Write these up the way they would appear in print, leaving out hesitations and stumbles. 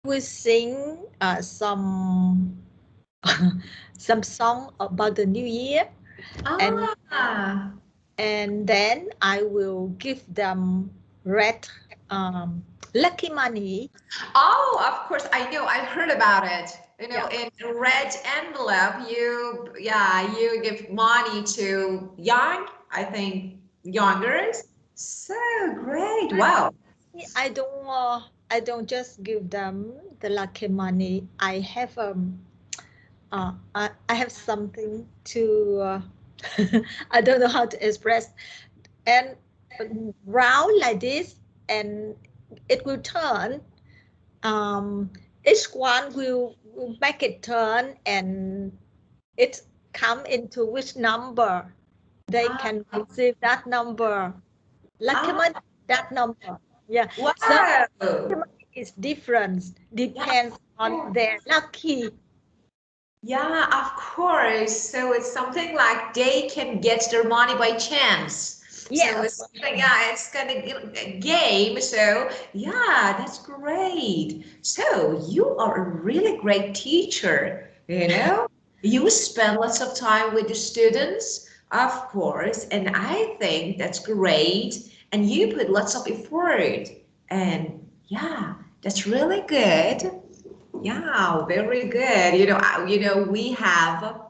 will sing some song about the new year, and Ah, then I will give them red um, lucky money. oh, of course, I know. I heard about it. You know, Yeah, in red envelope, you give money to young, I think, youngers. So great. I Wow. I don't just give them the lucky money. I have something to I don't know how to express, and round like this, and it will turn. um, each one will make it turn, and it come into which number they Ah, can receive that number. Lucky ah, money, that number. Yeah. So lucky wow. money is different, Yeah, depends on their lucky. yeah, of course. So it's something like they can get their money by chance. So it's Yes. something, yeah, it's kind of a game. So yeah, that's great. So you are a really great teacher, you know? You spend lots of time with the students, of course, and I think that's great. And you put lots of effort. And yeah, that's really good. Yeah, very good. We have,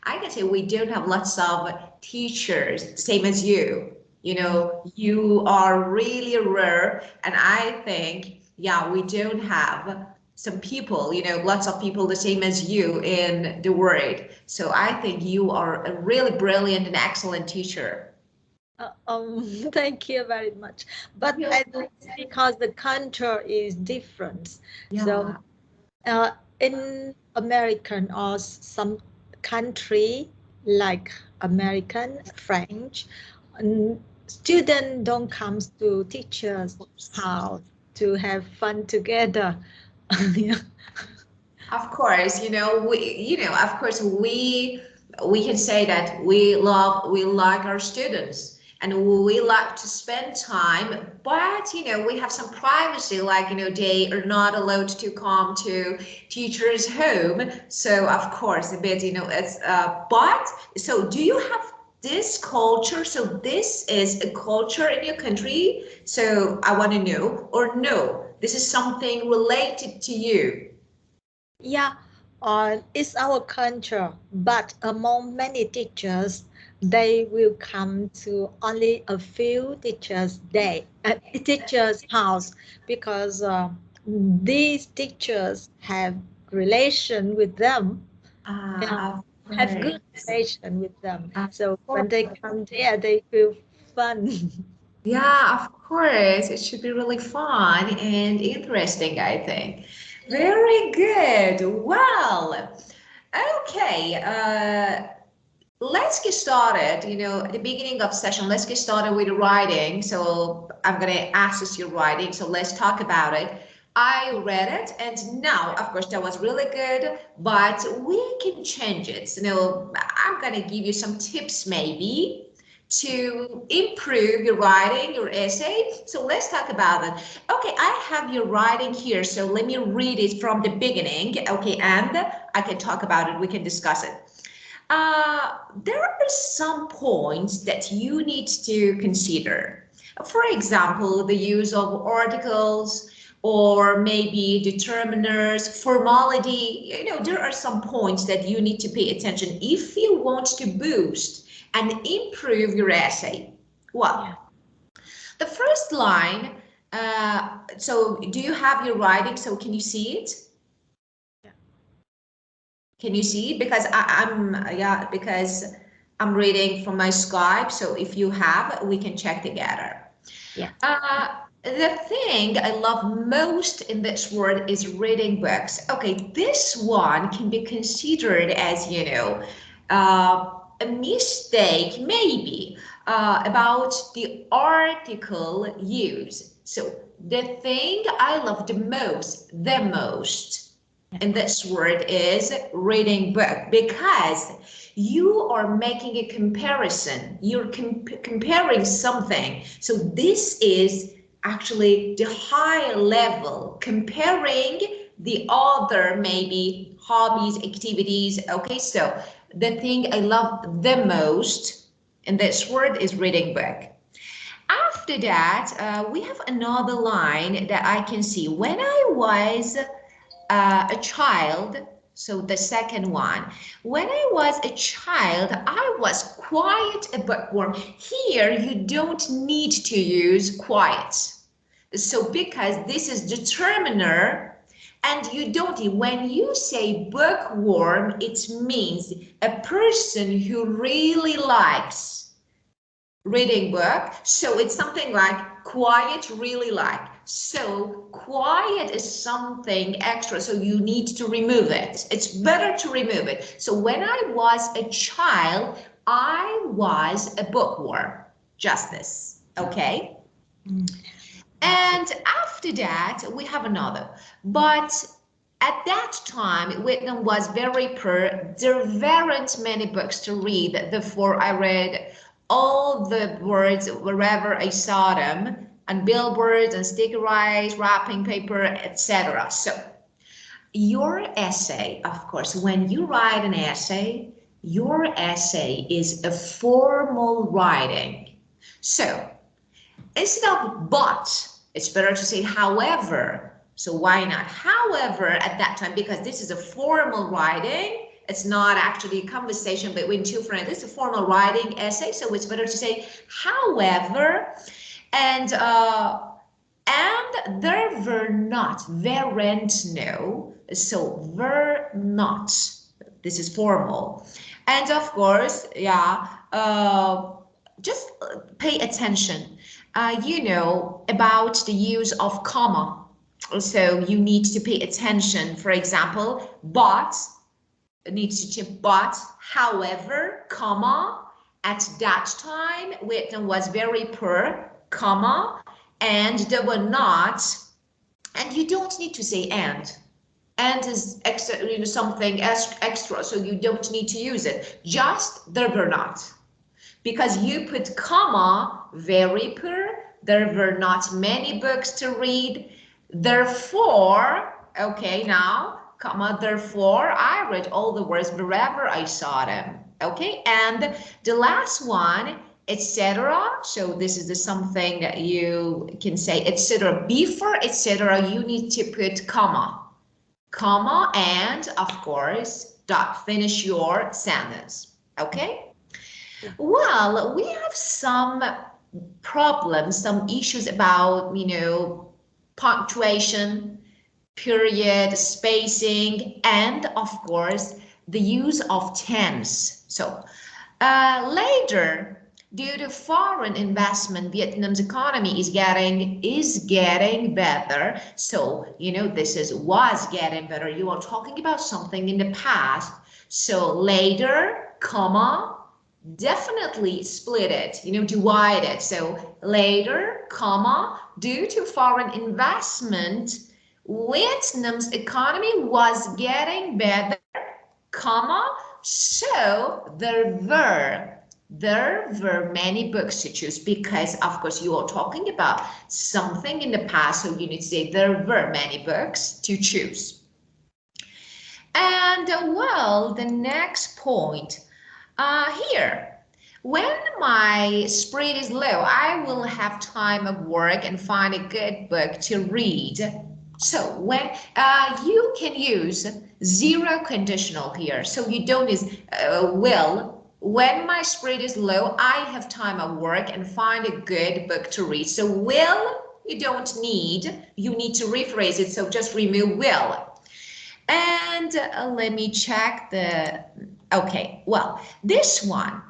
I can say we don't have lots of teachers, same as you. You are really rare, and I think, yeah, we don't have some people, lots of people the same as you in the world. So I think you are a really brilliant and excellent teacher. Thank you very much. But Yeah. I think it's because the culture is different. So Yeah. uh, in American or some country like American, French, students don't come to teachers' house to have fun together. Yeah. Of course, of course, we can say that we like our students and we like to spend time, but we have some privacy, like they are not allowed to come to teachers' home. So of course, a bit, it's but so do you have this culture? So this is a culture in your country. So I want to know, or no, this is something related to you. Yeah, it's our culture, but among many teachers, they will come to only a few teachers' house, because these teachers have relation with them. Yeah, Of have good course. relation with them. Of So when they course. come there, they feel fun. Yeah, of course. It should be really fun and interesting, I think. Very good. Well, okay. Let's get started. At the beginning of session, let's get started with writing. So I'm gonna access your writing. So let's talk about it. I read it, and now, of course, that was really good, but we can change it. I'm gonna give you some tips, maybe, to improve your writing, your essay. So let's talk about it. Okay, I have your writing here, so let me read it from the beginning. Okay, and I can talk about it. We can discuss it. There are some points that you need to consider. For example, the use of articles or maybe determiners, formality. There are some points that you need to pay attention if you want to boost and improve your essay. Yeah. Well, the first line, so do you have your writing? So can you see it? Yeah. Can you see? Because yeah, because I'm reading from my Skype. So if you have, we can check together. Yeah. The thing I love most in this word is reading books. Okay, this one can be considered as, a mistake, maybe, about the article use. So the thing I love the most in this word is reading book, because you are making a comparison, you're comparing something. So this is actually the high level comparing the other maybe hobbies, activities. Okay, so the thing I love the most in this word is reading book. After that, we have another line that I can see. When I was a child, so the second one, when I was a child, I was quite a bookworm. Here, you don't need to use quiet. So because this is determiner, and you don't, when you say bookworm, it means a person who really likes reading book. So it's something like quiet, really like. So quiet is something extra, so you need to remove it. It's better to remove it. So when I was a child, I was a bookworm. Just this, okay? And after that, we have another. But at that time, Vietnam was very poor. There weren't many books to read. Therefore, I read all the words wherever I saw them, on billboards, and stickerized wrapping paper, etc. So your essay, of course, when you write an essay, your essay is a formal writing. So instead of but, it's better to say however. So why not? However, at that time, because this is a formal writing, it's not actually a conversation between two friends. It's a formal writing essay, so it's better to say however. And there were not, weren't, no. So were not. This is formal. And of course, yeah, just pay attention. You know about the use of comma. So you need to pay attention. For example, but needs to change, but, however, comma, at that time, Vietnam was very poor, comma, and there were not, and you don't need to say and is extra, you know, something extra, so you don't need to use it. Just there were not, because you put comma, very poor, there were not many books to read, therefore, okay, now comma, therefore I read all the words wherever I saw them. Okay, and the last one, etc. So this is the something that you can say, etc. Before etc. you need to put comma, and of course dot. Finish your sentence. Okay. Well, we have some problems, some issues about, you know, punctuation, period, spacing, and of course the use of tense. So later, due to foreign investment, Vietnam's economy is getting better. So you know, this is was getting better. You are talking about something in the past. So later, comma, definitely split it, you know, divide it. So later, comma, due to foreign investment, Vietnam's economy was getting better, comma, so there were many books to choose, because of course you are talking about something in the past, so you need to say there were many books to choose. And well, the next point here, when my spirit is low, I will have time of work and find a good book to read. So when you can use zero conditional here, so you don't use will. When my spirit is low, I have time of work and find a good book to read. So will, you don't need, you need to rephrase it, so just remove will. And let me check the, okay, well, this one,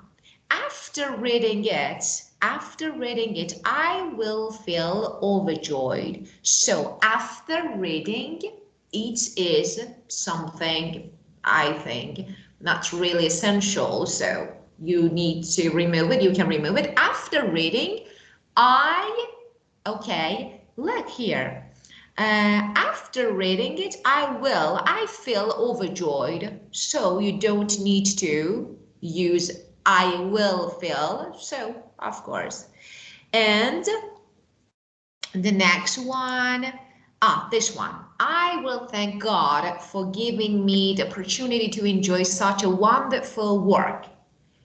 after reading it, I will feel overjoyed. So after reading, it is something, I think, not really essential. So you need to remove it. You can remove it. After reading, okay, look here. After reading it, I feel overjoyed. So you don't need to use I will feel. So, of course. And the next one, This one. I will thank God for giving me the opportunity to enjoy such a wonderful work.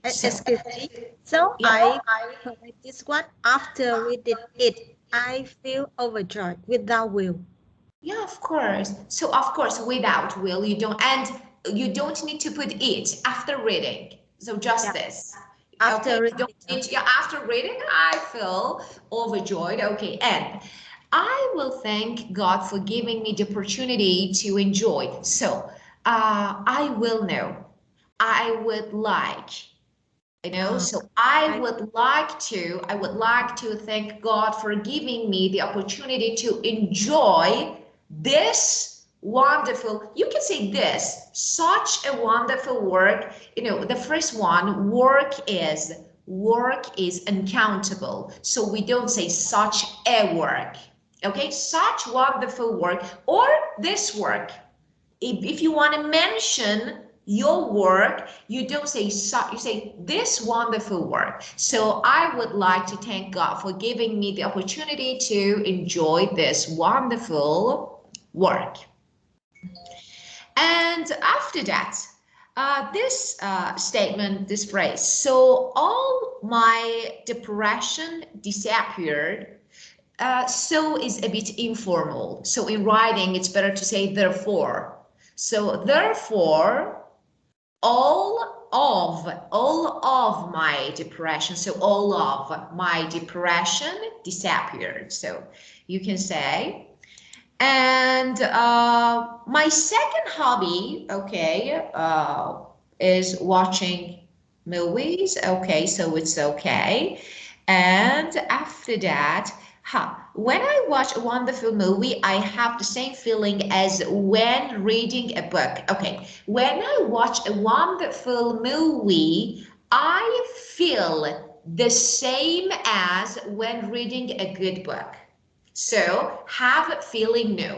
So, Excuse me. So yeah, I correct this one. After reading it, I feel overjoyed without will. yeah, of course. So of course, without will, you don't, and you don't need to put it after reading. So just Yeah. this. Okay, After you don't reading. need, yeah, after reading, I feel overjoyed. Okay, and I will thank God for giving me the opportunity to enjoy. So I will know. I would like, Uh, so I I would like to thank God for giving me the opportunity to enjoy this wonderful, you can say this, such a wonderful work. The first one, work is uncountable. So we don't say such a work. Okay, such wonderful work or this work. If you want to mention your work, you don't say such, you say this wonderful work. So I would like to thank God for giving me the opportunity to enjoy this wonderful work. And after that, this statement, this phrase, so all my depression disappeared. So is a bit informal. So in writing, it's better to say therefore. So therefore, all of my depression, so all of my depression disappeared. So you can say, and my second hobby, okay, is watching movies. Okay, so it's okay. And after that, when I watch a wonderful movie, I have the same feeling as when reading a book. Okay, when I watch a wonderful movie, I feel the same as when reading a good book. So have feeling new.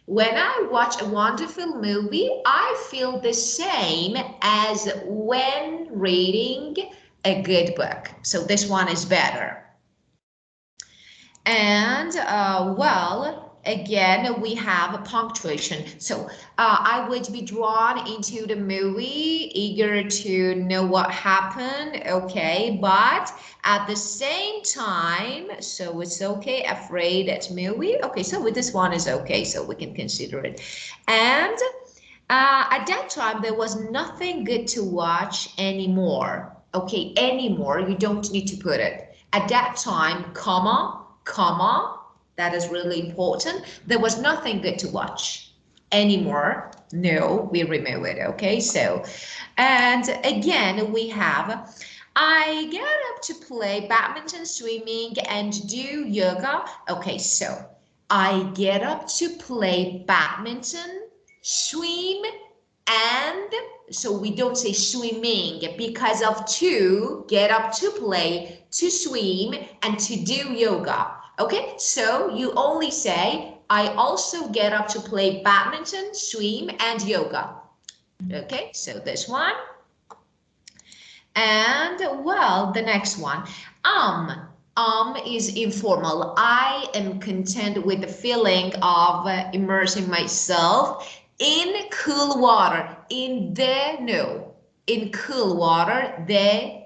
When I watch a wonderful movie, I feel the same as when reading a good book. So this one is better. And well, again, we have a punctuation. So I would be drawn into the movie, eager to know what happened. Okay, but at the same time, so it's okay, afraid at movie. Okay, so with this one is okay, so we can consider it. And at that time, there was nothing good to watch anymore. Okay, anymore, you don't need to put it. At that time, comma, that is really important. There was nothing good to watch anymore. No, we remove it. Okay, so, and again, we have, I get up to play badminton, swimming, and do yoga. Okay, so I get up to play badminton, swim, and so we don't say swimming because of to get up to play, to swim, and to do yoga. Okay, so you only say I also get up to play badminton, swim, and yoga. Okay, so this one. And well, the next one. Is informal. I am content with the feeling of immersing myself in cool water. In cool water, the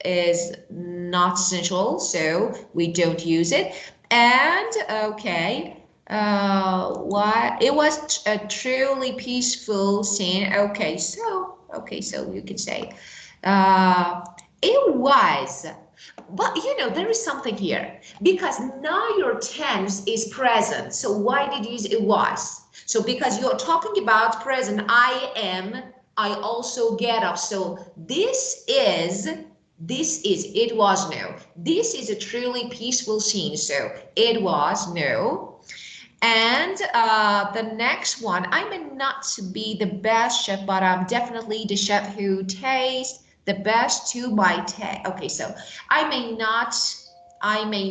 is not sensual, so we don't use it. And okay, what it was a truly peaceful scene. Okay, so you could say it was, but there is something here because now your tense is present. So why did you use it was? So because you're talking about present, I am, I also get up. So this is, it was no. This is a truly peaceful scene. So it was no. And the next one, I may not be the best chef, but I'm definitely the chef who tastes the best to my taste. Okay, so I may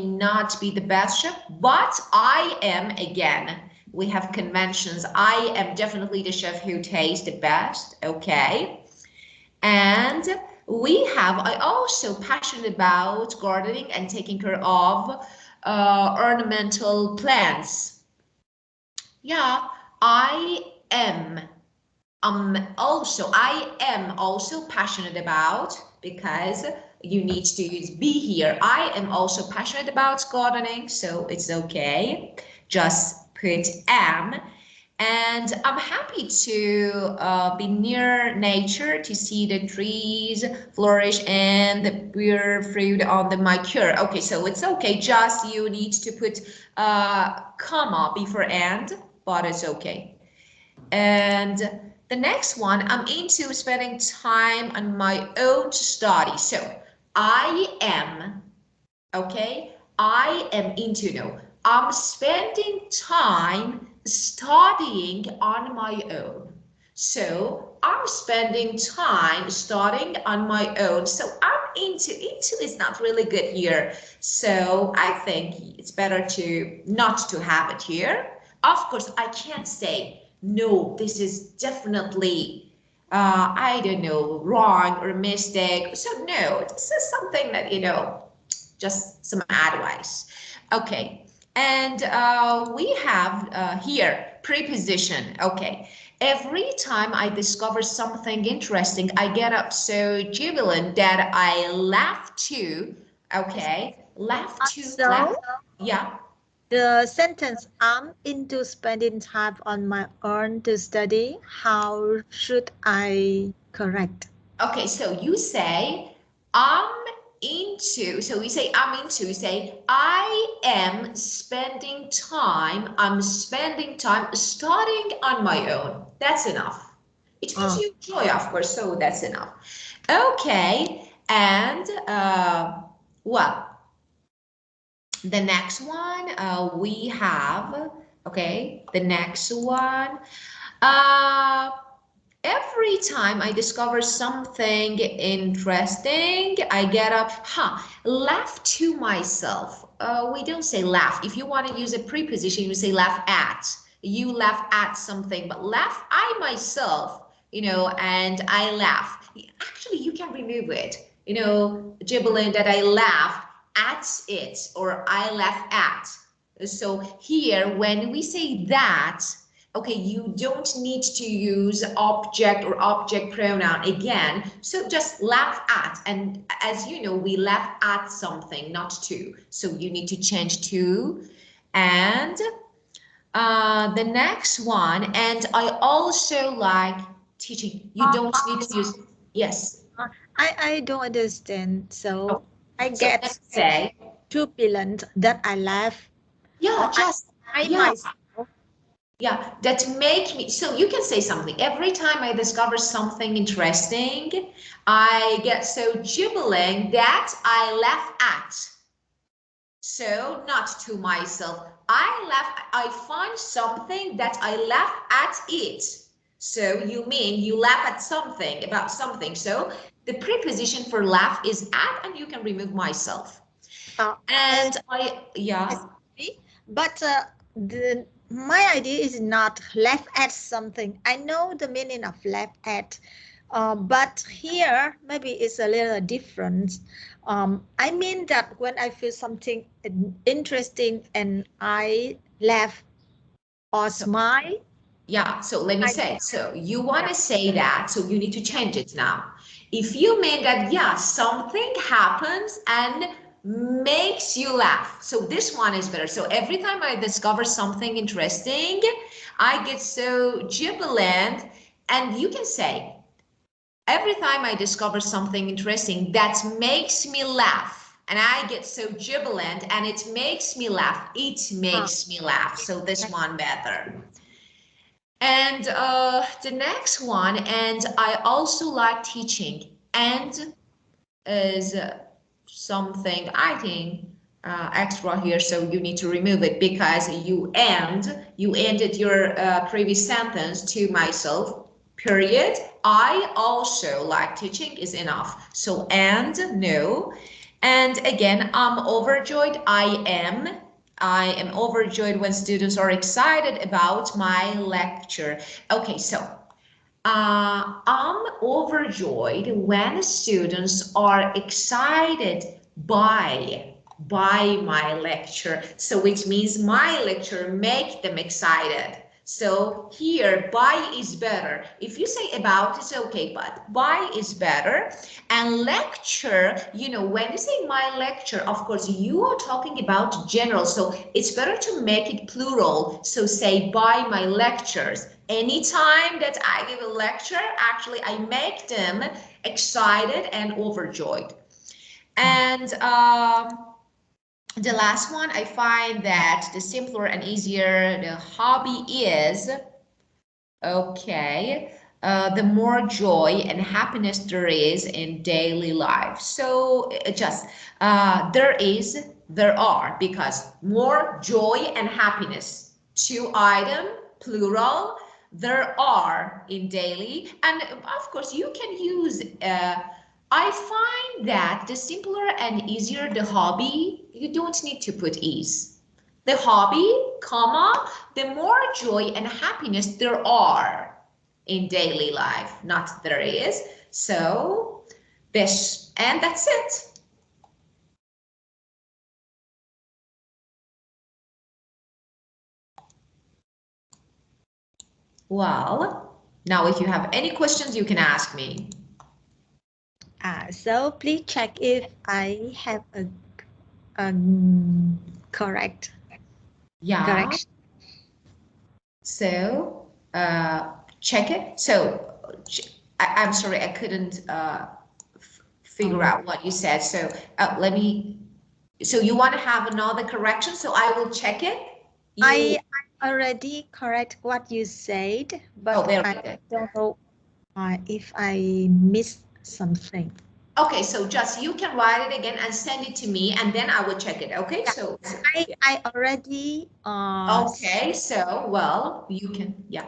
not be the best chef, but I am, again, we have conventions. I am definitely the chef who tastes the best. Okay. And we have, I also passionate about gardening and taking care of ornamental plants. Yeah, I am. I am also passionate about, because you need to use be here. I am also passionate about gardening, so it's okay. Just put am. And I'm happy to be near nature to see the trees flourish and bear fruit on the my cure. Okay, so it's okay. Just you need to put comma before and, but it's okay. And the next one, I'm into spending time on my own study. So I am, okay, I am into, no, I'm spending time studying on my own. So I'm spending time studying on my own. So I'm into is not really good here. So I think it's better to not to have it here. Of course, I can't say, no, this is definitely I don't know, wrong or mistake. So no, this is something that, just some advice. Okay, and we have here preposition. Okay, every time I discover something interesting, I get up so jubilant that I laugh too. Okay, laugh too, laugh. So Yeah. the sentence, I'm into spending time on my own to study. How should I correct? Okay, so you say, I'm into, so we say, I'm into, we say, I am spending time, I'm spending time studying on my own. That's enough. It gives you joy, of course, so that's enough. Okay, and well, the next one we have, okay, the next one. Uh, Every time I discover something interesting, I get up, laugh to myself. We don't say laugh. If you want to use a preposition, you say laugh at. You laugh at something, but laugh, I myself, and I laugh. Actually, you can remove it. Gibbling that I laugh at it, or I laugh at. So here, when we say that, okay, you don't need to use object or object pronoun again. So just laugh at. And as you know, we laugh at something, not to. So you need to change to. And the next one, and I also like teaching. You don't need to use, yes. I don't understand. Oh, So I so get let's say, jubilant that I laugh, yeah, or just, I yeah. myself. Yeah, that make me, so you can say something. Every time I discover something interesting, I get so jubilant that I laugh at. So not to myself. I laugh, I find something that I laugh at it. So you mean you laugh at something, about something. So the preposition for laugh is at, and you can remove myself. And yeah. But my idea is not laugh at something. I know the meaning of laugh at, but here maybe it's a little different. I mean that when I feel something interesting and I laugh or So smile, yeah, so let me I say, so you want yeah. to say that, so you need to change it now. If you mean that, yeah, something happens and makes you laugh. So this one is better. So every time I discover something interesting, I get so jubilant. And you can say, every time I discover something interesting that makes me laugh, and I get so jubilant and it makes me laugh, it makes me laugh. So this one better. And the next one, and I also like teaching, and is something I think extra here, so you need to remove it because you ended your previous sentence to myself, period. I also like teaching is enough. So and no. And again, I'm overjoyed. I am overjoyed when students are excited about my lecture. Okay, so I'm overjoyed when students are excited by my lecture. So which means my lecture make them excited. So here, buy is better. If you say about, it's okay, but buy is better. And lecture, you know, when you say my lecture, of course, you are talking about general. So it's better to make it plural. So say buy my lectures. Anytime that I give a lecture, actually, I make them excited and overjoyed. And the last one, I find that the simpler and easier the hobby is, okay, the more joy and happiness there is in daily life. So just there are, because more joy and happiness, two item, plural, there are in daily. And of course, you can use, I find that the simpler and easier the hobby, you don't need to put ease. The hobby, comma, the more joy and happiness there are in daily life, not there is. So this, and that's it. Well, now if you have any questions, you can ask me. So please check if I have a correct. Yeah. Correction. So check it. So I'm sorry, I couldn't figure out what you said. So let me. So you want to have another correction? So I will check it. I already correct what you said, but I don't know if I missed something. Okay, so just you can write it again and send it to me, and then I will check it. Okay, yeah. so I already. Okay, so well, you can, yeah.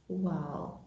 Wow.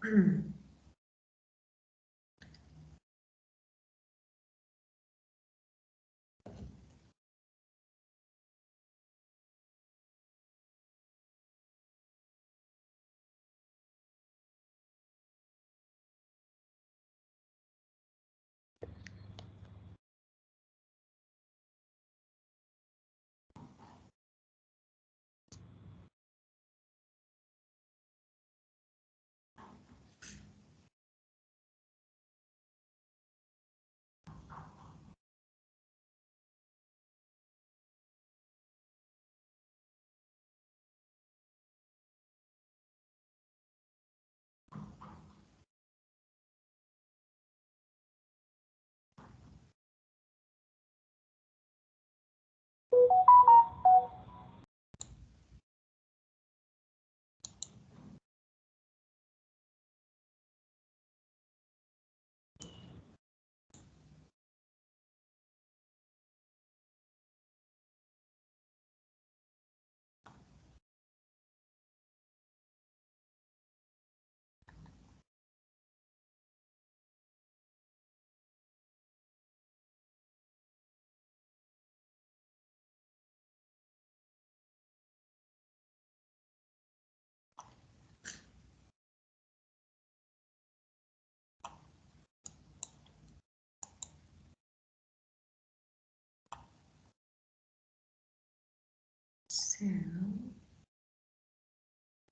So,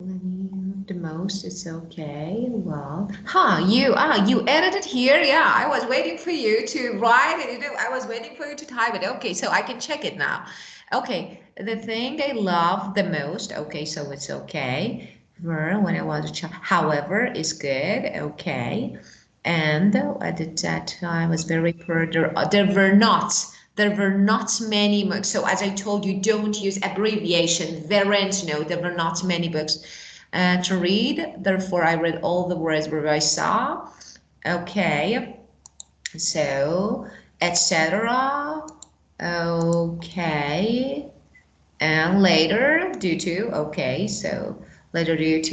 the most is okay. Well, you edited here. Yeah, I was waiting for you to write it. You know, I was waiting for you to type it. Okay, so I can check it now. Okay, the thing I love the most. Okay, so it's okay. When I was a child, however, is good. Okay, and at that time I was very poor. There were not many books. So as I told you, don't use abbreviation. There were not many books to read. Therefore, I read all the words where I saw. Okay, so etc. Okay, and later due to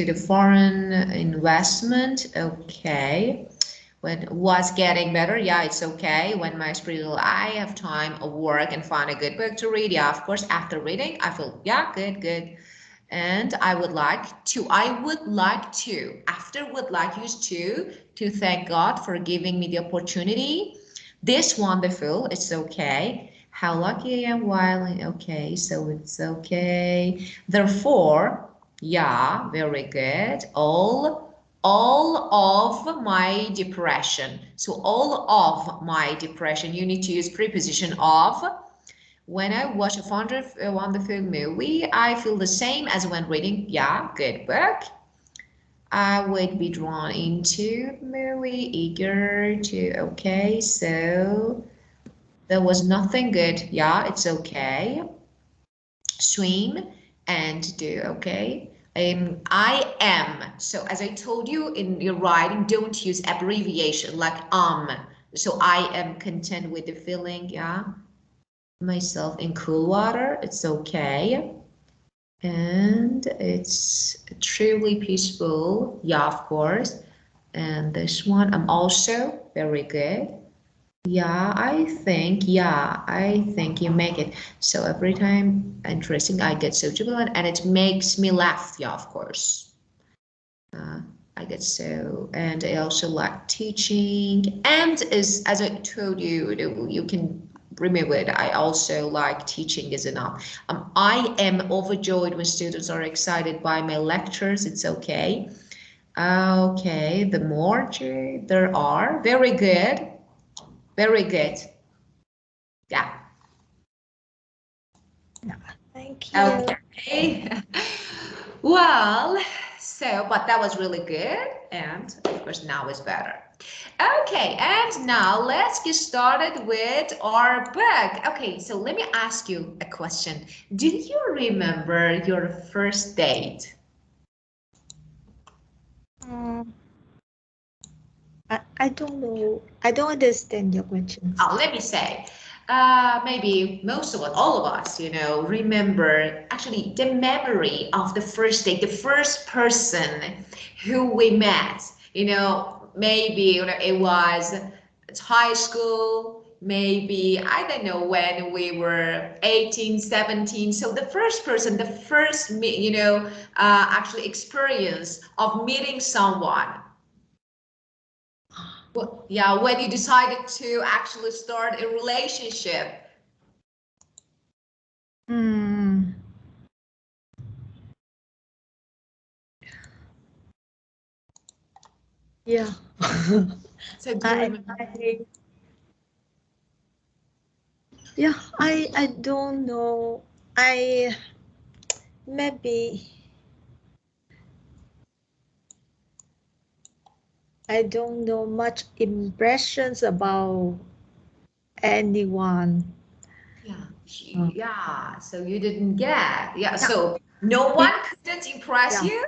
the foreign investment. Okay, when was getting better, yeah, it's okay. When my spiritual, I have time of work and find a good book to read, yeah, of course, after reading I feel, yeah, good. And I would like to after would like use to thank God for giving me the opportunity This wonderful, it's okay. How lucky I am while, okay, so it's okay. Therefore, yeah, very good. All of my depression. So all of my depression, you need to use preposition of. When I watch a wonderful movie, I feel the same as when reading, yeah, good book. I would be drawn into movie, eager to, okay, so there was nothing good, yeah, it's okay. Swim and do, okay. I am, so as I told you in your writing, don't use abbreviation like so I am content with the feeling, yeah, myself in cool water, it's okay. And it's truly peaceful, yeah, of course. And this one, I'm also very good. Yeah, I think you make it. So every time interesting, I get so jubilant and it makes me laugh, yeah, of course. I get so, and I also like teaching. And as I told you, you can remember it. I also like teaching is enough. I am overjoyed when students are excited by my lectures. It's okay. Okay, the more there are, very good, very good. Yeah. Thank you. Okay. Well, so, but that was really good. And of course, now it's better. Okay, and now let's get started with our book. Okay, so let me ask you a question. Do you remember your first date? I don't know. I don't understand your questions. Let me say, maybe most of us, all of us, remember actually the memory of the first date, the first person who we met. Maybe it was high school, maybe, I don't know, when we were 18, 17. So the first person, the first, actually experience of meeting someone. Well, yeah, when you decided to actually start a relationship. Yeah. So do you remember? Yeah, I don't know. I maybe I don't know much impressions about anyone. Yeah, so you didn't get, so no one couldn't impress Yeah. you?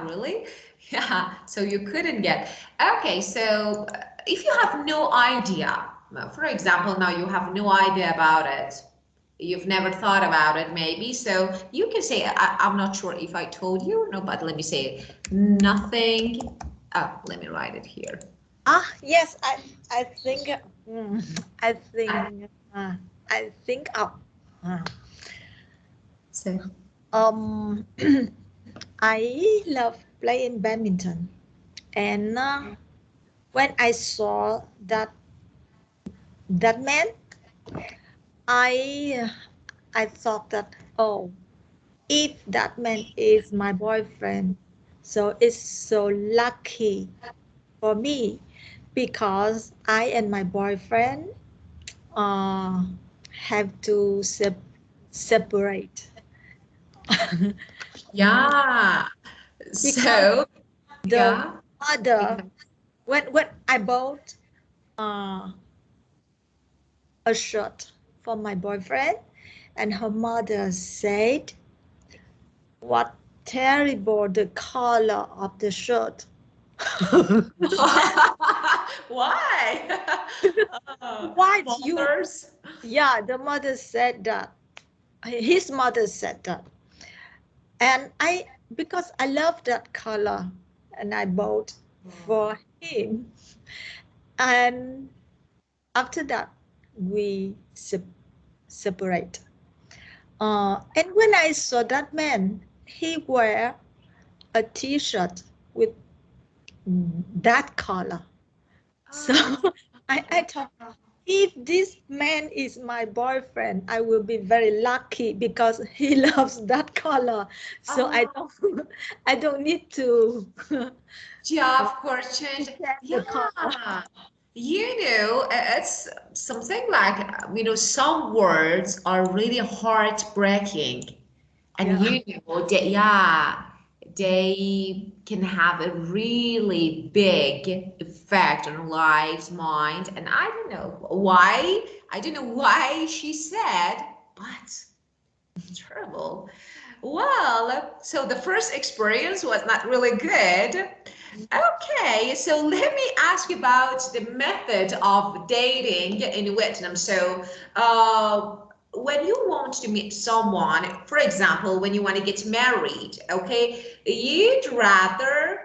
Really? Yeah, so you couldn't get. Okay, so if you have no idea, for example, now you have no idea about it, you've never thought about it maybe, so you can say, I'm not sure if I told you or no, but let me say nothing. Oh, let me write it here. Yes, I think I think I think So I love playing badminton, and when I saw that man, I thought that, oh, if that man is my boyfriend, so it's so lucky for me, because I and my boyfriend uh, have to separate. yeah, Because so the yeah. mother, when I bought uh, a shirt for my boyfriend, and her mother said, what terrible the color of the shirt. Why? Why you? Fathers. Yeah, the mother said that. His mother said that. And because I love that color, and I bought for him. And after that, we separate. And when I saw that man, he wear a T-shirt with that color. So Oh. I thought, if this man is my boyfriend, I will be very lucky because he loves that color. So I Oh, don't I don't need to yeah, uh, of course, change. change the color. Yeah. It's something like, some words are really heartbreaking. And Yeah. that, yeah, they can have a really big effect on lives, mind. And I don't know why. I don't know why she said, but terrible. Well, so the first experience was not really good. Okay, so let me ask you about the method of dating in Vietnam. So, when you want to meet someone, for example, when you want to get married, okay, you'd rather,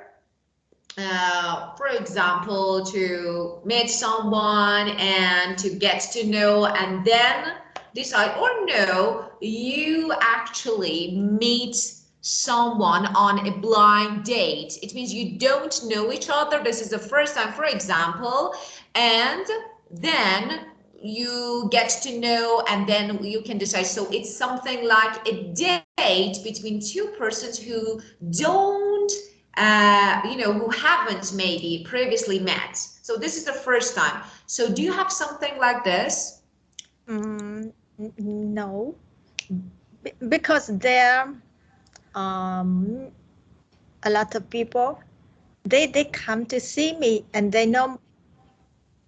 for example, to meet someone and to get to know and then decide, or no, you actually meet someone on a blind date. It means you don't know each other. This is the first time, for example, and then you get to know and then you can decide. So it's something like a date between two persons who don't who haven't maybe previously met. So this is the first time. So do you have something like this? No, because there a lot of people, they come to see me and they know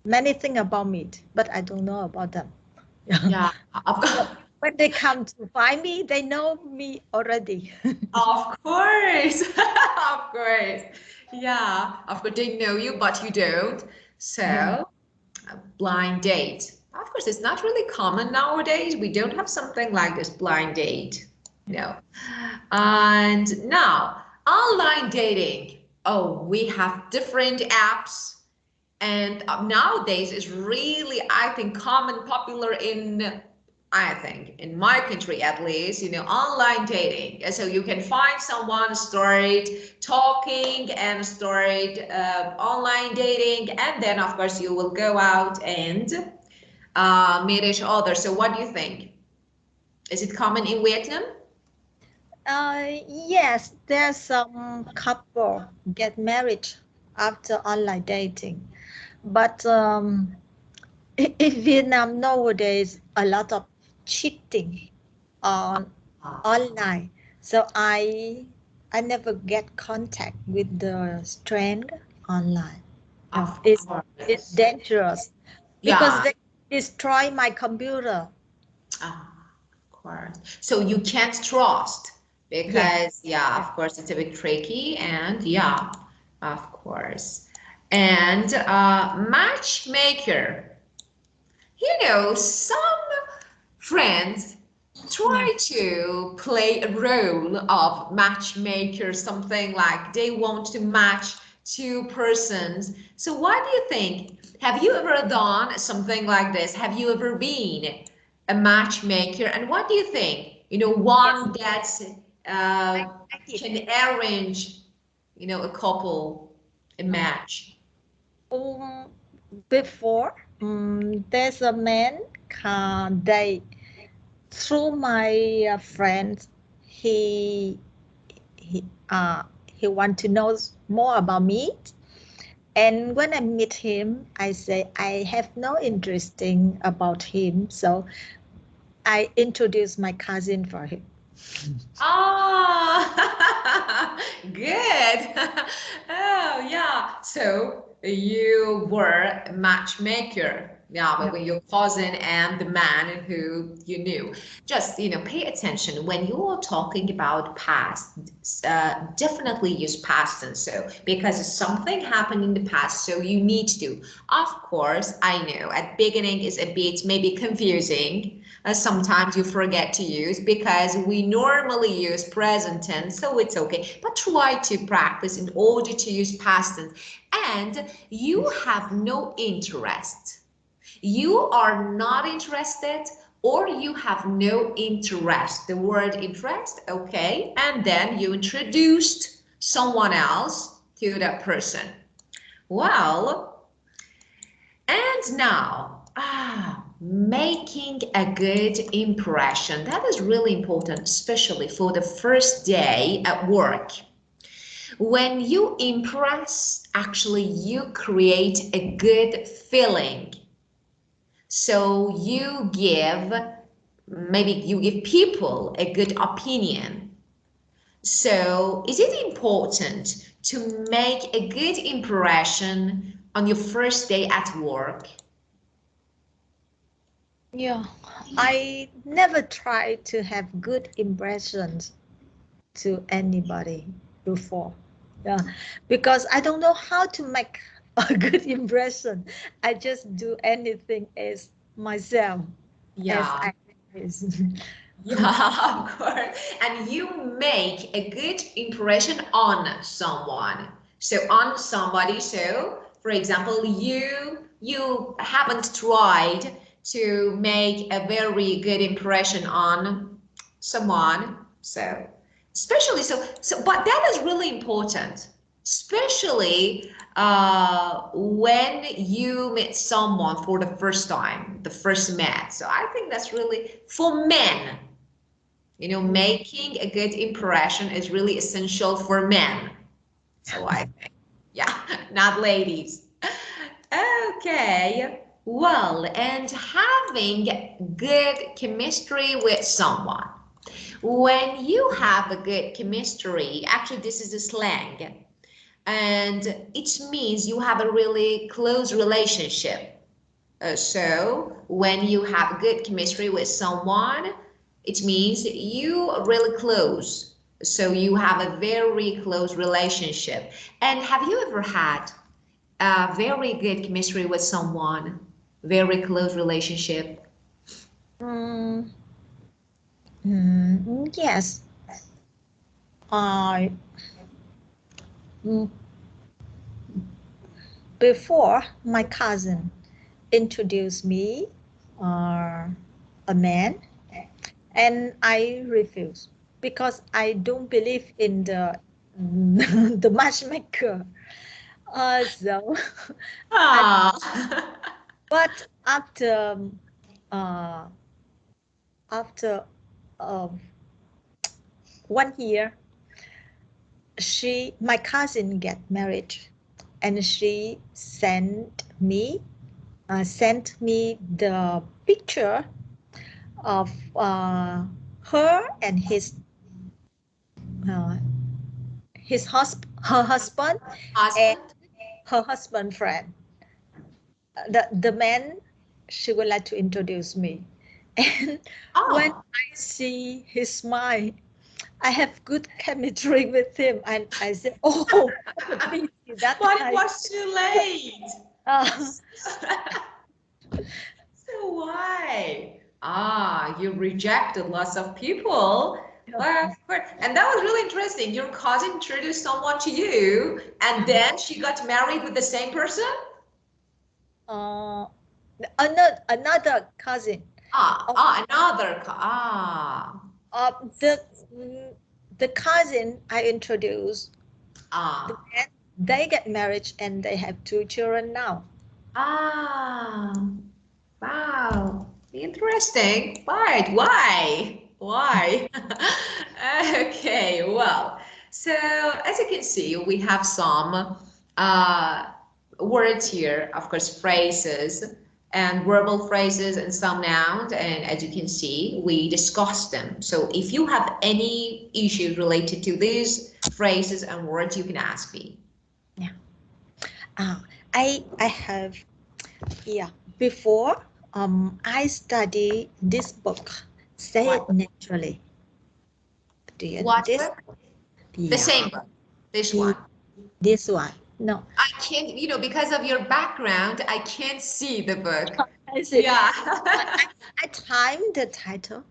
many things about me, but I don't know about them. Yeah, of, So when they come to find me, they know me already. of course, of course. Yeah, of course they know you, but you don't. So, Yeah. a blind date. Of course, it's not really common nowadays. We don't have something like this blind date. No. And now, online dating. Oh, we have different apps. And nowadays is really, I think, common, popular in, I think, in my country at least, online dating. And so you can find someone, start talking and start online dating. And then, of course, you will go out and meet each other. So what do you think? Is it common in Vietnam? Yes, there's some couple get married after online dating, but in Vietnam nowadays a lot of cheating on online. So I never get contact with the stranger online. No, Of it's course. dangerous because Yeah. they destroy my computer. Ah, of course. So you can't trust Yes. because, yeah, Yes. of course, it's a bit tricky. And yeah, of course. And matchmaker, some friends Yeah. try to play a role of matchmaker, something like they want to match two persons. So what do you think? Have you ever done something like this? Have you ever been a matchmaker? And what do you think? Yes. One that uh, I did. can arrange, a couple, a match. Um, Before, there's a man, they through my friends, he he he want to know more about me, and when I meet him, I say I have no interest in about him, so I introduce my cousin for him. Ah, good. Oh, yeah. So you were a matchmaker. Yeah, Yeah. between your cousin and the man who you knew. Just, pay attention when you are talking about past, definitely use past tense. So, because something happened in the past, so you need to. Of course, I know at beginning is a bit maybe confusing. Sometimes you forget to use because we normally use present tense, so it's okay. But try to practice in order to use past tense. And you have no interest. You are not interested or you have no interest. The word interest, okay. And then you introduced someone else to that person. Well, And now, making a good impression. That is really important, especially for the first day at work. When you impress, actually, you create a good feeling. So maybe you give people a good opinion. So is it important to make a good impression on your first day at work? Yeah, I never try to have good impressions to anybody before. Yeah, because I don't know how to make a good impression. I just do anything as myself, as Yeah. I is. Yeah, of course. And you make a good impression on someone. So on somebody. So for example, you haven't tried to make a very good impression on someone. So especially but that is really important. Especially when you meet someone for the first time, the first met. So I think that's really for men. Making a good impression is really essential for men. So I think, yeah, not ladies. Okay. Well, and having good chemistry with someone. When you have a good chemistry, actually, this is a slang, and it means you have a really close relationship. So when you have good chemistry with someone, it means you are really close. So you have a very close relationship. And have you ever had a very good chemistry with someone? Very close relationship? Mm, yes, I mm, before my cousin introduced me uh, a man, and I refused because I don't believe in the the matchmaker. So, I, Ah. but uh, after uh, 1 year, my cousin get married, and she sent me the picture of her and uh, her husband and Husband? her husband friend. The man she would like to introduce me, and when Oh, I see his smile, I have good chemistry with him, and I said, "Oh, what a pity that but it I." was too late. Uh, So why? You rejected lots of people. Well, and that was really interesting. Your cousin introduced someone to you, and then she got married with the same person? uh, another cousin. Uh, Another. uh, the the cousin I introduced, the Ah, man, they get married and they have 2 children now. ah, wow. Interesting. Right. Why? Why? Okay, well, so as you can see, we have some uh, words here, of course, phrases and verbal phrases and some nouns. And as you can see, we discussed them. So if you have any issues related to these phrases and words, you can ask me. Yeah. Uh, I have, yeah, before I study this book, Say It What? Naturally. Do you know What this? book? The Yeah, same book. This the, one. this one. No, I can't, because of your background, I can't see the book. I see. Yeah. I timed the title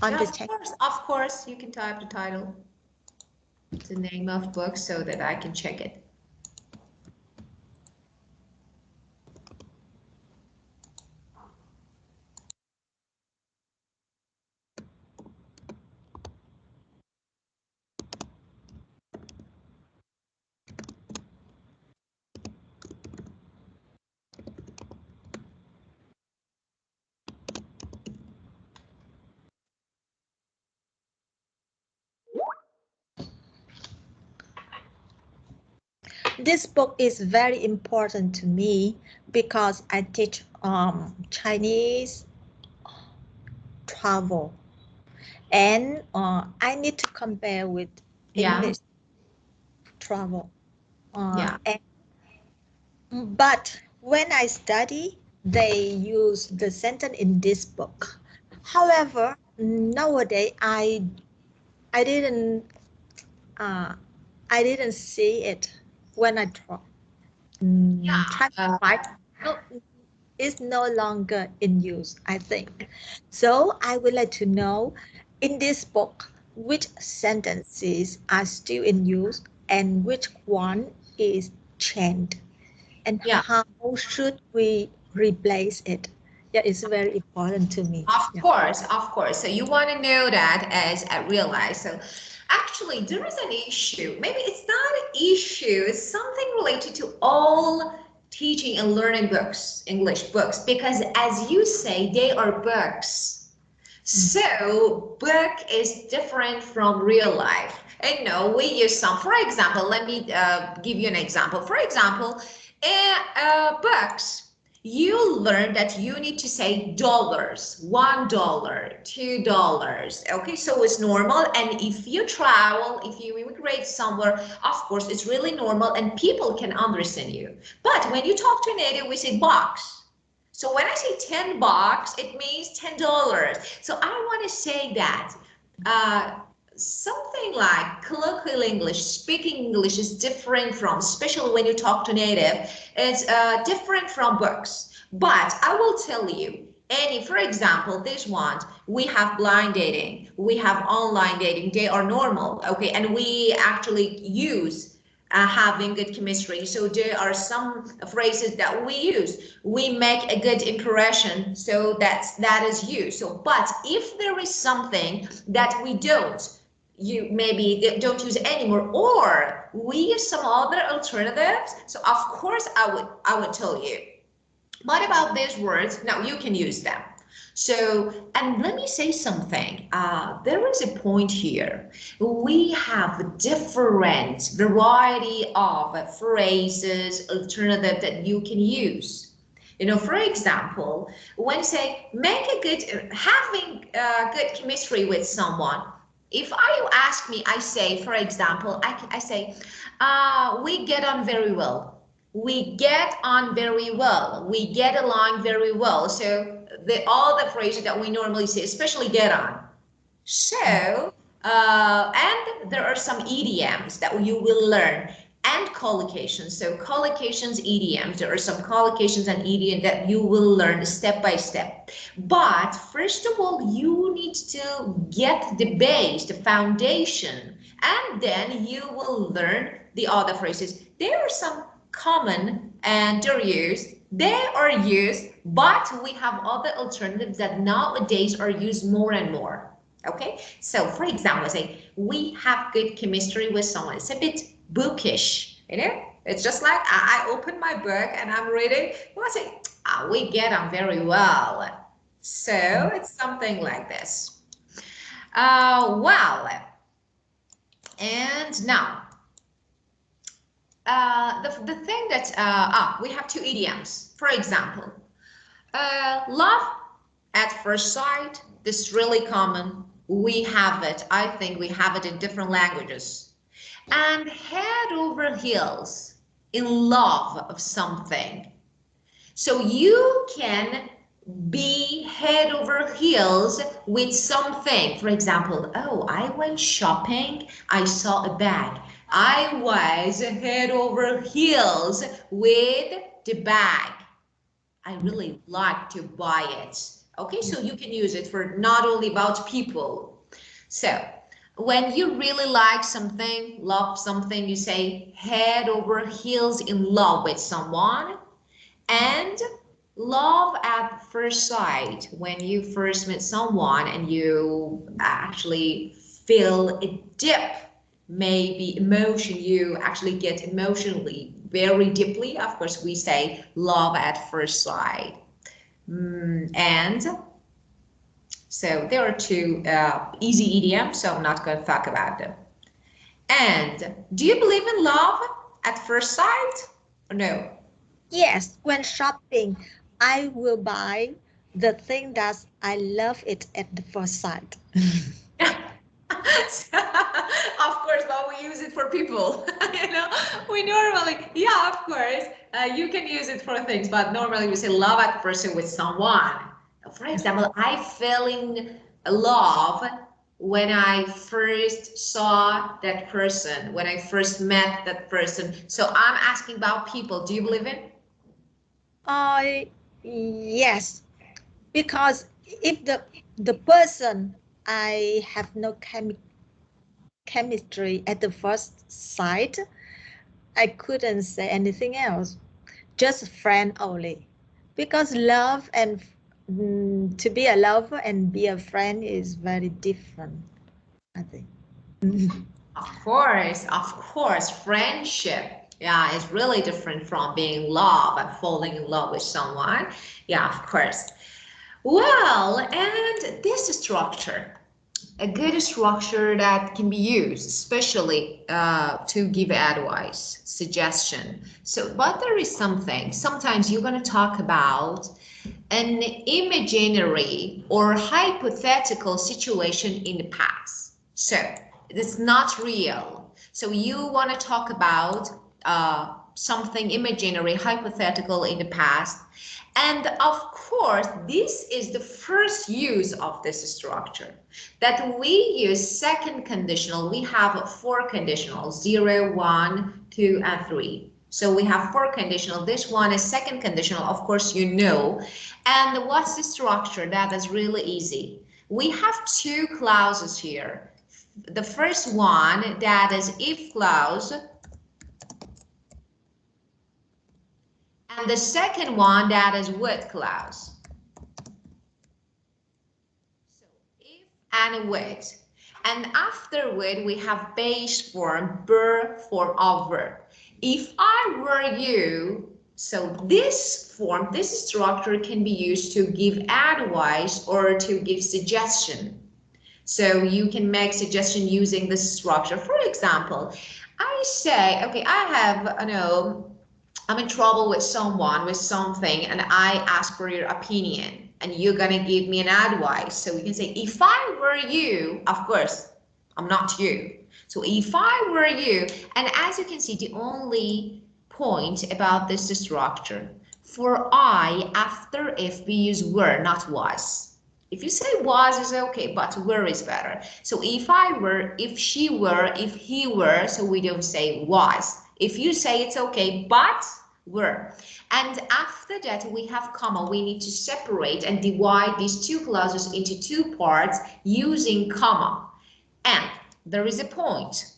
on Yeah, the of text. course. Of course, you can type the title, the name of book, so that I can check it. This book is very important to me because I teach Chinese travel, and I need to compare with English travel. Yeah. But when I study, they use the sentence in this book. However, nowadays I didn't uh, I didn't see it when I try to Uh, find. No, it's no longer in use, I think. So I would like to know in this book which sentences are still in use and which one is changed, and yeah. how should we replace it. Yeah, it's very important to me. Of Yeah. course, of course. So you want to know that, as I realize. So actually, there is an issue. Maybe it's not an issue. It's something related to all teaching and learning books, English books, because as you say, they are books. So book is different from real life. And no, we use some. For example, let me give you an example. For example, in books, you learn that you need to say dollars, $1, $2. Okay, so it's normal. And if you travel, if you immigrate somewhere, of course, it's really normal and people can understand you. But when you talk to a native, we say box. So when I say $10, it means $10. So I want to say that something like colloquial English, speaking English is different from, especially when you talk to native, it's different from books. But I will tell you, any, for example, this one, we have blind dating, we have online dating, they are normal, okay, and we actually use having good chemistry. So there are some phrases that we use. We make a good impression, so that is used. So, but if there is something that we don't, you maybe don't use anymore, or we use some other alternatives. So of course I would tell you. What about these words? Now you can use them. So, and let me say something. There is a point here. We have different variety of phrases, alternative that you can use. You know, for example, when you say make a good, having good chemistry with someone. If you ask me, I say, for example, I say, we get on very well. We get on very well. We get along very well. So all the phrases that we normally say, especially get on. So, and there are some idioms that you will learn and collocations. So collocations, idioms, there are some collocations and idioms that you will learn step by step. But first of all, you need to get the base, the foundation, and then you will learn the other phrases. There are some common and they're used. They are used, but we have other alternatives that nowadays are used more and more. Okay, so for example, say we have good chemistry with someone. It's a bit bookish, you know. It's just like I open my book and I'm reading. I say, we get on very well. So it's something like this. Well, and now the thing that we have two idioms. For example, love at first sight. This is really common. We have it. I think we have it in different languages. And head over heels in love of something. So you can be head over heels with something. For example, oh, I went shopping, I saw a bag. I was head over heels with the bag. I really like to buy it. Okay, so you can use it for not only about people. So when you really like something, love something, you say head over heels in love with someone. And love at first sight, when you first meet someone and you actually feel a dip, maybe emotion, you actually get emotionally very deeply. Of course, we say love at first sight. And so there are two easy idioms, so I'm not going to talk about them. And do you believe in love? at first sight or no? Yes, when shopping, I will buy the thing that I love it at the first sight. Of course, but we use it for people. We normally, yeah, of course, you can use it for things, but normally we say love at first sight with someone. For example, I fell in love when I first saw that person, when I first met that person. So I'm asking about people. Do you believe in? Yes, because if the person I have no chemistry at the first sight, I couldn't say anything else. Just friend only. Because love and to be a lover and be a friend is very different, I think. Of course, friendship. Yeah, is really different from being in love and falling in love with someone. Yeah, of course. Well, and this structure, a good structure that can be used, especially to give advice, suggestion. So, but there is something, sometimes you're going to talk about an imaginary or hypothetical situation in the past. So, it's not real. So, you want to talk about something imaginary, hypothetical in the past. And of course, this is the first use of this structure. That we use second conditional. We have four conditionals, 0, 1, 2, and 3. So we have four conditional. This one is second conditional, of course, you know. And what's the structure? That is really easy. We have two clauses here. The first one, that is if clause. And the second one, that is with clause. So if and with. And after with, we have base form, form of verb. If I were you, so this form, this structure can be used to give advice or to give suggestion. So you can make suggestion using this structure. For example, I say, okay, I'm in trouble with someone, with something, and I ask for your opinion, and you're gonna give me an advice. So we can say, if I were you, of course, I'm not you. So if I were you, and as you can see, the only point about this structure, for I, after if we use were, not was. If you say was is okay, but were is better. So if I were, if she were, if he were, so we don't say was. If you say it's okay, but were. And after that, we have comma. We need to separate and divide these two clauses into two parts using comma. And there is a point.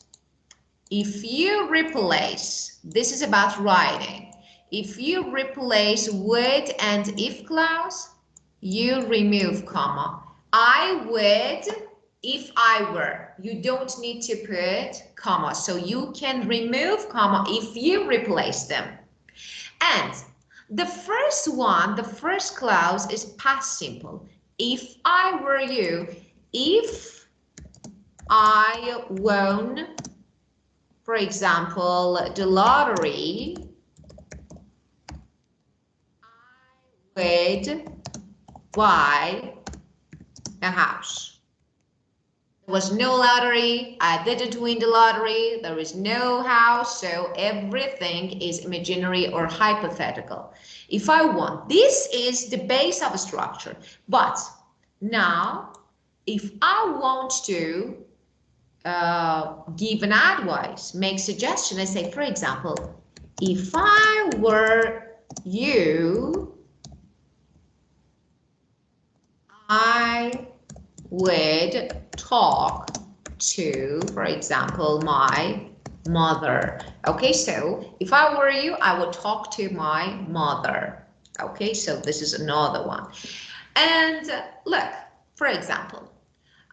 If you replace, this is about writing. If you replace would and if clause, you remove comma. I would if I were. You don't need to put comma. So you can remove comma if you replace them. And the first one, the first clause is past simple. If I were you, if I won, for example, the lottery, I would buy a house. There was no lottery, I didn't win the lottery, there is no house, so everything is imaginary or hypothetical. If I want, this is the base of a structure. But now, if I want to give an advice, make suggestion, I say, for example, if I were you, I would talk to, for example, my mother. Okay, so if I were you, I would talk to my mother. Okay, so this is another one. And look, for example,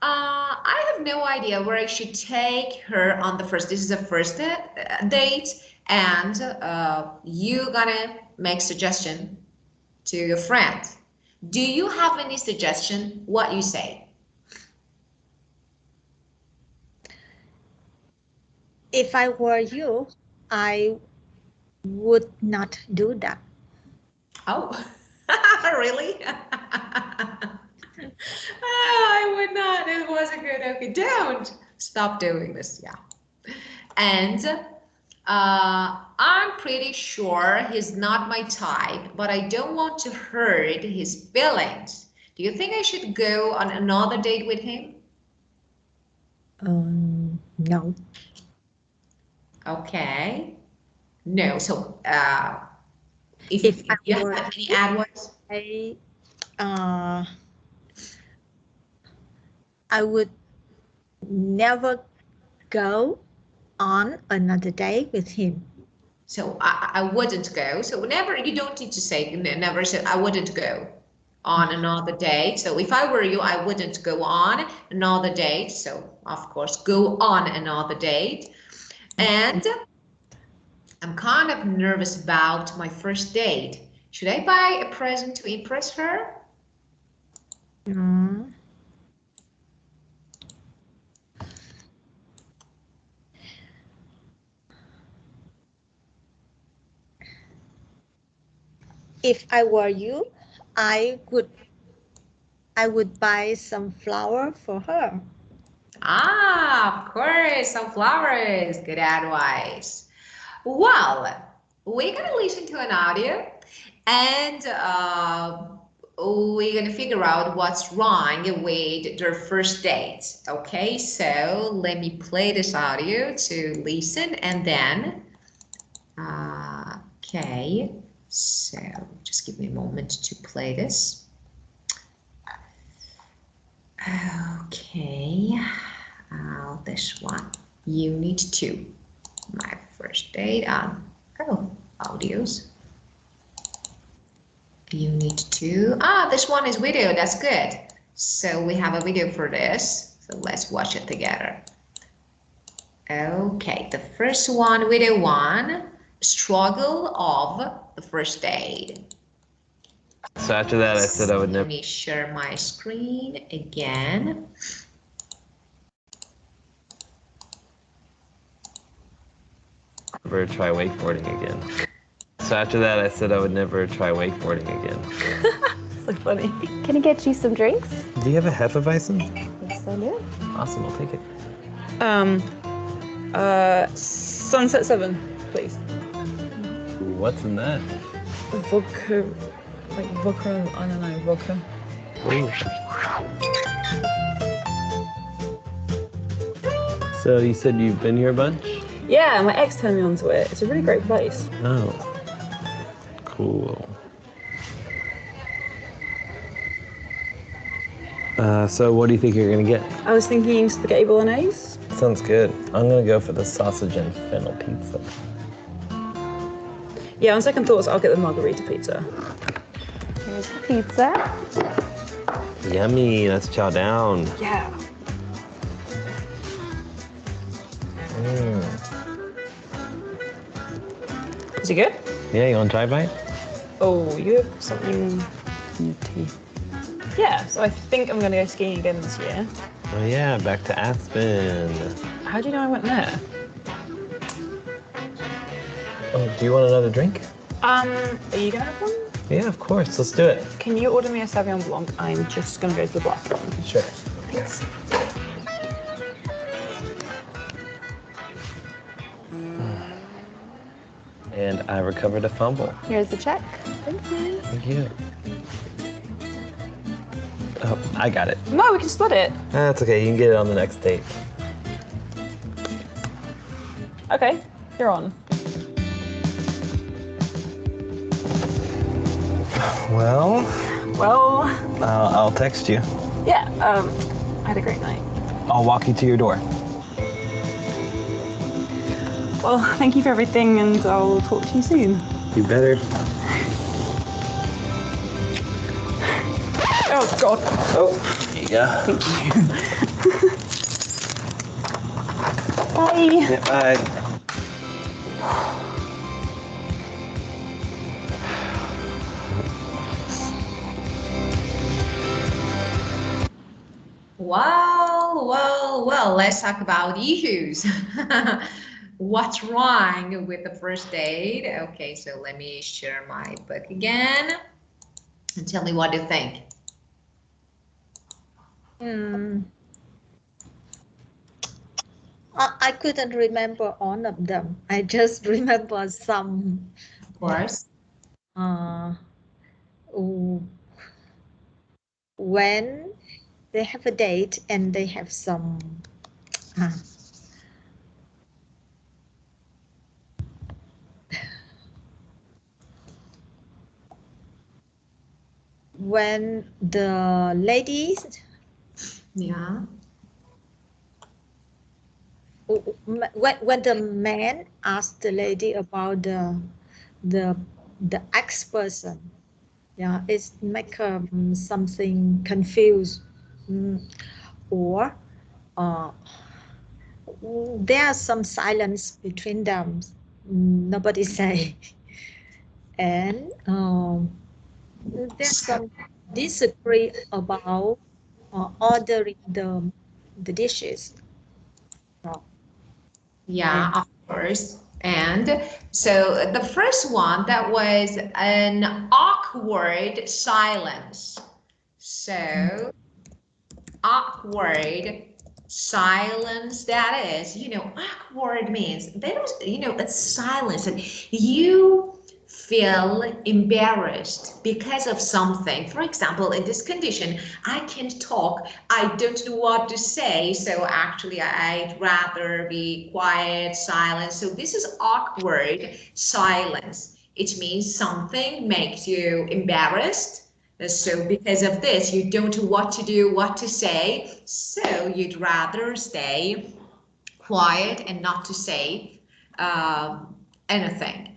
I have no idea where I should take her on the first. This is a first date, and you gonna make suggestion to your friend. Do you have any suggestion? What you say? If I were you, I would not do that. Oh, really? I would not. It wasn't good. Okay, don't stop doing this. Yeah. And I'm pretty sure he's not my type, but I don't want to hurt his feelings. Do you think I should go on another date with him? No. Okay. No. So if I you were have any advice? uh, I would never go on another day with him. So I wouldn't go. So whenever, you don't need to say never say I wouldn't go on another date. So if I were you, I wouldn't go on another date. So of course, go on another date. And I'm kind of nervous about my first date. Should I buy a present to impress her? If I were you, I would buy some flower for her. Ah, of course, some flowers. Good advice. Well, we're gonna listen to an audio and we're gonna figure out what's wrong with their first date. Okay, so let me play this audio to listen and then, okay, so just give me a moment to play this. Okay, this one, Unit 2, my first date on, audios. Unit 2, this one is video, that's good. So we have a video for this, so let's watch it together. Okay, the first one, video 1, struggle of the first date. So after that, I said I would never. Let me share my screen again. Never try wakeboarding again. So after that, I said I would never try wakeboarding again. So funny. Can I get you some drinks? Do you have a Hefeweizen? Yes, I do. Awesome, I'll take it. Sunset 7, please. Ooh, what's in that? Vodka, like vodka, I don't know, vodka. Ooh. So you said you've been here a bunch? Yeah, my ex turned me onto it. It's a really great place. Oh, cool. So what do you think you're gonna get? I was thinking spaghetti bolognese. Sounds good. I'm gonna go for the sausage and fennel pizza. Yeah, on second thoughts, I'll get the margarita pizza. Here's the pizza. Yummy, let's chow down. Yeah. Is it good? Yeah, you wanna try a bite? Oh, you have something in your teeth. Yeah, so I think I'm gonna go skiing again this year. Oh yeah, back to Aspen. How do you know I went there? Oh, do you want another drink? Are you gonna have one? Yeah, of course, let's do it. Can you order me a Sauvignon Blanc? I'm just gonna go to the bathroom. Sure. Thanks. And I recovered a fumble. Here's the check. Thank you. Thank you. Oh, I got it. No, we can split it. That's okay, you can get it on the next date. Okay, you're on. Well, Well, I'll text you. yeah, I had a great night. I'll walk you to your door. Well, thank you for everything, and I'll talk to you soon. You better. Oh, God. Oh, there you go. Thank you. Bye. Yeah, bye. Well, let's talk about issues. what's wrong with the first date. Okay, so let me share my book again and tell me what you think. I couldn't remember all of them. I just remember some. Of course. When they have a date and they have some when the ladies, yeah, when the man asked the lady about the ex person, yeah, it's make something confused, or there's some silence between them, nobody say, and there's some disagree about ordering the dishes. yeah, of course. And so the first one, that was an awkward silence. So awkward silence, that is, you know, awkward means they don't, you know, it's silence and you feel embarrassed because of something. For example, in this condition, I can't talk, I don't know what to say, so actually I'd rather be quiet, silent. So this is awkward silence. It means something makes you embarrassed. So because of this, you don't know what to do, what to say, so you'd rather stay quiet and not to say anything.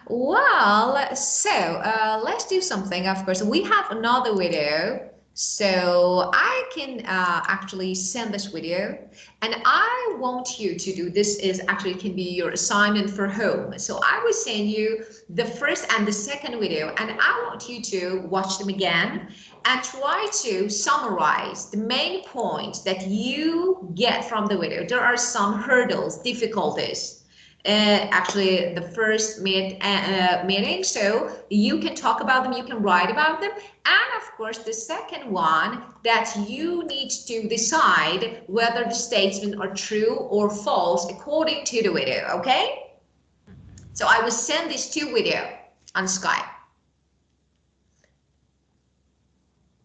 Well, so let's do something. Of course, we have another video. So I can actually send this video and I want you to do this. Is actually can be your assignment for home. So I will send you the first and the second video and I want you to watch them again and try to summarize the main points that you get from the video. There are some hurdles, difficulties. Actually the first meeting, so you can talk about them, you can write about them, and of course the second one, that you need to decide whether the statements are true or false according to the video. Okay, so I will send these two videos on Skype.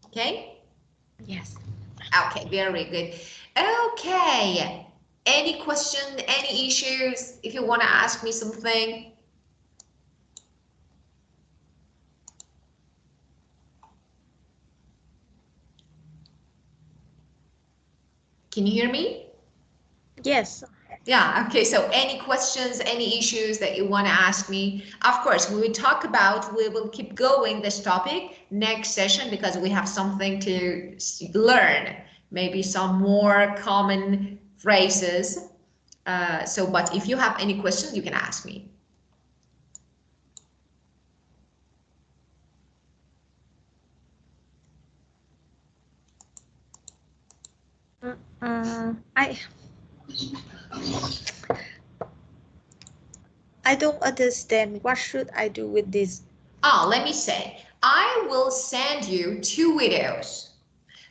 Okay, Yes. okay, very good. Okay, any question, any issues, if you want to ask me something? Can you hear me? Yes. Yeah, okay, so any questions, any issues that you want to ask me? Of course, we will talk about, we will keep going this topic next session because we have something to learn, maybe some more common phrases. But if you have any questions, you can ask me. I don't understand. What should I do with this? Oh, let me say, I will send you two videos.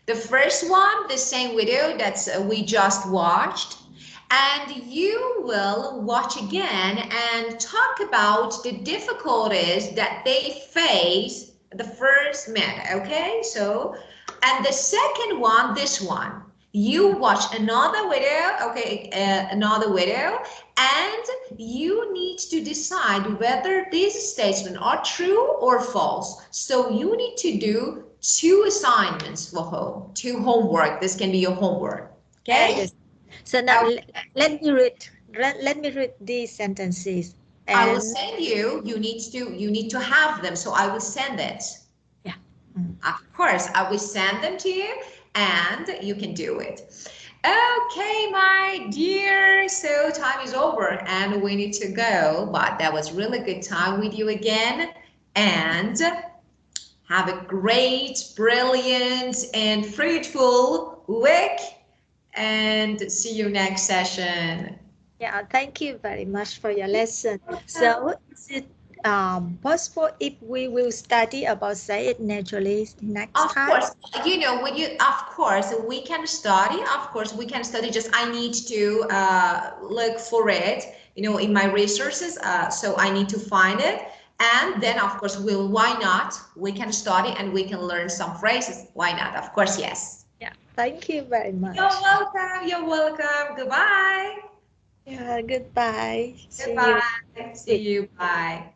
The first one, the same video that we just watched, and you will watch again and talk about the difficulties that they face the first minute, okay? So, and the second one, this one, you watch another video, okay, another video, and you need to decide whether these statements are true or false. So you need to do two assignments for home, two homework. This can be your homework. Okay. So now let me read these sentences. And I will send you. You need to have them. So I will send it. Yeah. Of course, I will send them to you, and you can do it. Okay, my dear. So time is over, and we need to go. But that was really good time with you again, and have a great, brilliant, and fruitful week, and see you next session. Yeah, thank you very much for your lesson. So, is it possible if we will study about say it naturally next Of time? course, you know, when you, of course, we can study. Of course, we can study. Just I need to look for it, you know, in my resources. So I need to find it. And then, of course, we'll, why not? We can study and we can learn some phrases. Why not? Of course, yes. Yeah, thank you very much. You're welcome. You're welcome. Goodbye. Yeah, goodbye. See you. Goodbye. See you. Bye.